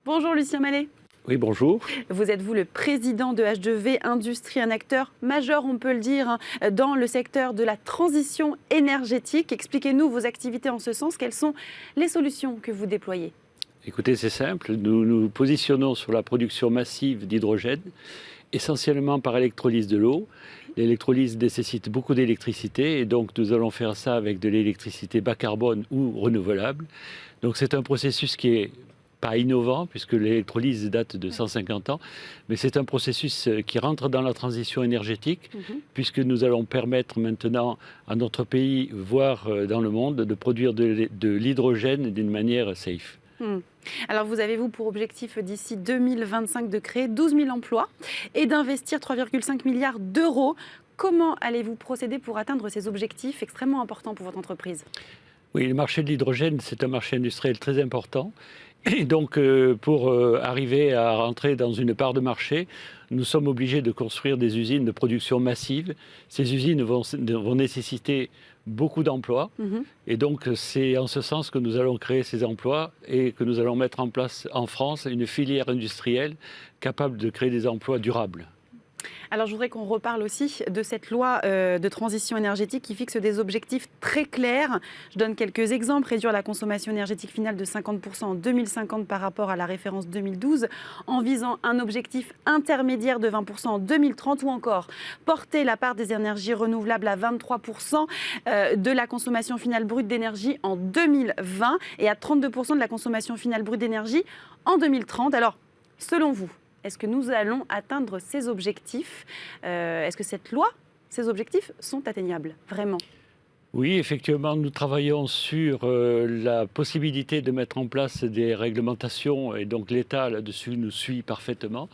Bonjour Lucien Mallet. Oui, bonjour. Vous êtes le président de H2V Industrie, un acteur majeur, on peut le dire, dans le secteur de la transition énergétique. Expliquez-nous vos activités en ce sens. Quelles sont les solutions que vous déployez? Écoutez, c'est simple. Nous nous positionnons sur la production massive d'hydrogène, essentiellement par électrolyse de l'eau. L'électrolyse nécessite beaucoup d'électricité et donc nous allons faire ça avec de l'électricité bas carbone ou renouvelable. Donc c'est un processus qui est pas innovant puisque l'électrolyse date de 150 ans, mais c'est un processus qui rentre dans la transition énergétique puisque nous allons permettre maintenant à notre pays, voire dans le monde, de produire de l'hydrogène d'une manière safe. Alors, vous avez pour objectif d'ici 2025 de créer 12 000 emplois et d'investir 3,5 milliards d'euros. Comment allez-vous procéder pour atteindre ces objectifs extrêmement importants pour votre entreprise? Oui, le marché de l'hydrogène, c'est un marché industriel très important. Et donc, pour arriver à rentrer dans une part de marché, nous sommes obligés de construire des usines de production massive. Ces usines vont nécessiter beaucoup d'emplois. Et donc, c'est en ce sens que nous allons créer ces emplois et que nous allons mettre en place en France une filière industrielle capable de créer des emplois durables. Alors, je voudrais qu'on reparle aussi de cette loi de transition énergétique qui fixe des objectifs très clairs. Je donne quelques exemples. Réduire la consommation énergétique finale de 50% en 2050 par rapport à la référence 2012, en visant un objectif intermédiaire de 20% en 2030, ou encore porter la part des énergies renouvelables à 23% de la consommation finale brute d'énergie en 2020 et à 32% de la consommation finale brute d'énergie en 2030. Alors, selon vous, est-ce que nous allons atteindre ces objectifs? Est-ce que cette loi, ces objectifs sont atteignables, vraiment? Oui, effectivement, nous travaillons sur la possibilité de mettre en place des réglementations et donc l'État là-dessus nous suit parfaitement,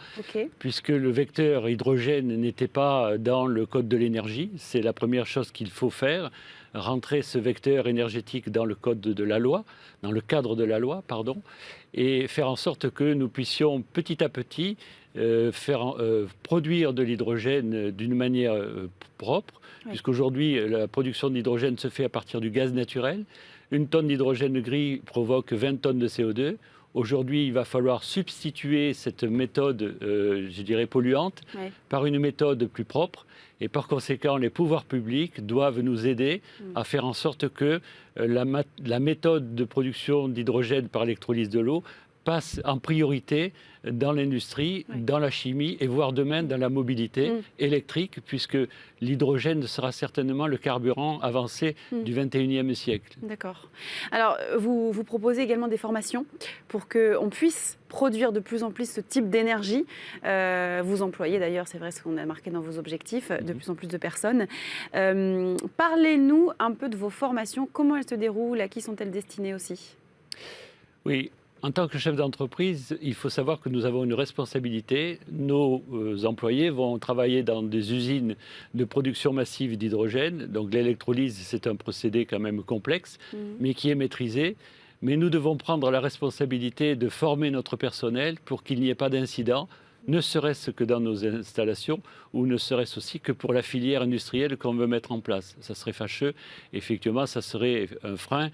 puisque le vecteur hydrogène n'était pas dans le code de l'énergie. C'est la première chose qu'il faut faire, rentrer ce vecteur énergétique dans le code de la loi, dans le cadre de la loi, pardon, et faire en sorte que nous puissions petit à petit produire de l'hydrogène d'une manière propre, puisqu'aujourd'hui la production d'hydrogène se fait à partir du gaz naturel. Une tonne d'hydrogène gris provoque 20 tonnes de CO2. Aujourd'hui, il va falloir substituer cette méthode, je dirais, polluante, par une méthode plus propre. Et par conséquent, les pouvoirs publics doivent nous aider à faire en sorte que la méthode de production d'hydrogène par électrolyse de l'eau passe en priorité dans l'industrie, dans la chimie et voire demain dans la mobilité électrique, puisque l'hydrogène sera certainement le carburant avancé du 21e siècle. D'accord. Alors, vous proposez également des formations pour qu'on puisse produire de plus en plus ce type d'énergie. Vous employez d'ailleurs, c'est vrai ce qu'on a marqué dans vos objectifs, de plus en plus de personnes. Parlez-nous un peu de vos formations, comment elles se déroulent, à qui sont-elles destinées aussi? Oui. En tant que chef d'entreprise, il faut savoir que nous avons une responsabilité. Nos employés vont travailler dans des usines de production massive d'hydrogène. Donc l'électrolyse, c'est un procédé quand même complexe, mais qui est maîtrisé. Mais nous devons prendre la responsabilité de former notre personnel pour qu'il n'y ait pas d'incident, ne serait-ce que dans nos installations ou ne serait-ce aussi que pour la filière industrielle qu'on veut mettre en place. Ça serait fâcheux, effectivement, ça serait un frein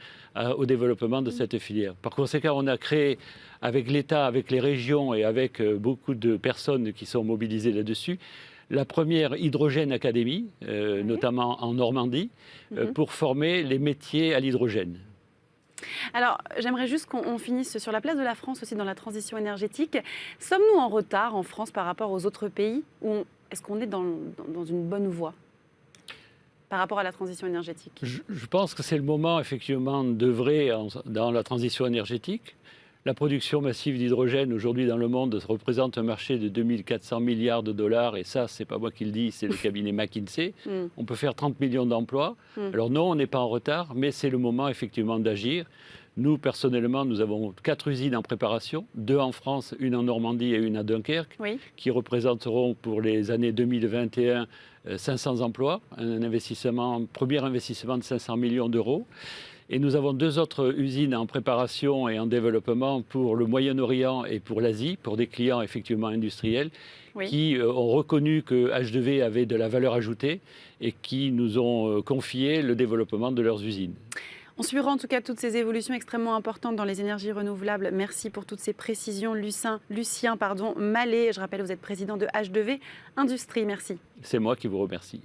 au développement de cette filière. Par conséquent, on a créé avec l'État, avec les régions et avec beaucoup de personnes qui sont mobilisées là-dessus, la première Hydrogène Académie, notamment en Normandie, pour former les métiers à l'hydrogène. Alors, j'aimerais juste qu'on finisse sur la place de la France aussi dans la transition énergétique. Sommes-nous en retard en France par rapport aux autres pays, ou est-ce qu'on est dans une bonne voie par rapport à la transition énergétique? Je pense que c'est le moment, effectivement, d'œuvrer dans la transition énergétique. La production massive d'hydrogène aujourd'hui dans le monde représente un marché de 2 400 milliards de dollars, et ça, c'est pas moi qui le dis, c'est le cabinet McKinsey. On peut faire 30 millions d'emplois. Alors non, on n'est pas en retard, mais c'est le moment effectivement d'agir. Nous, personnellement, nous avons 4 usines en préparation, 2 en France, une en Normandie et une à Dunkerque, qui représenteront pour les années 2021 500 emplois, un premier investissement de 500 millions d'euros. Et nous avons 2 autres usines en préparation et en développement pour le Moyen-Orient et pour l'Asie, pour des clients effectivement industriels qui ont reconnu que H2V avait de la valeur ajoutée et qui nous ont confié le développement de leurs usines. On suivra en tout cas toutes ces évolutions extrêmement importantes dans les énergies renouvelables. Merci pour toutes ces précisions, Lucien Mallet. Je rappelle, vous êtes président de H2V Industrie. Merci. C'est moi qui vous remercie.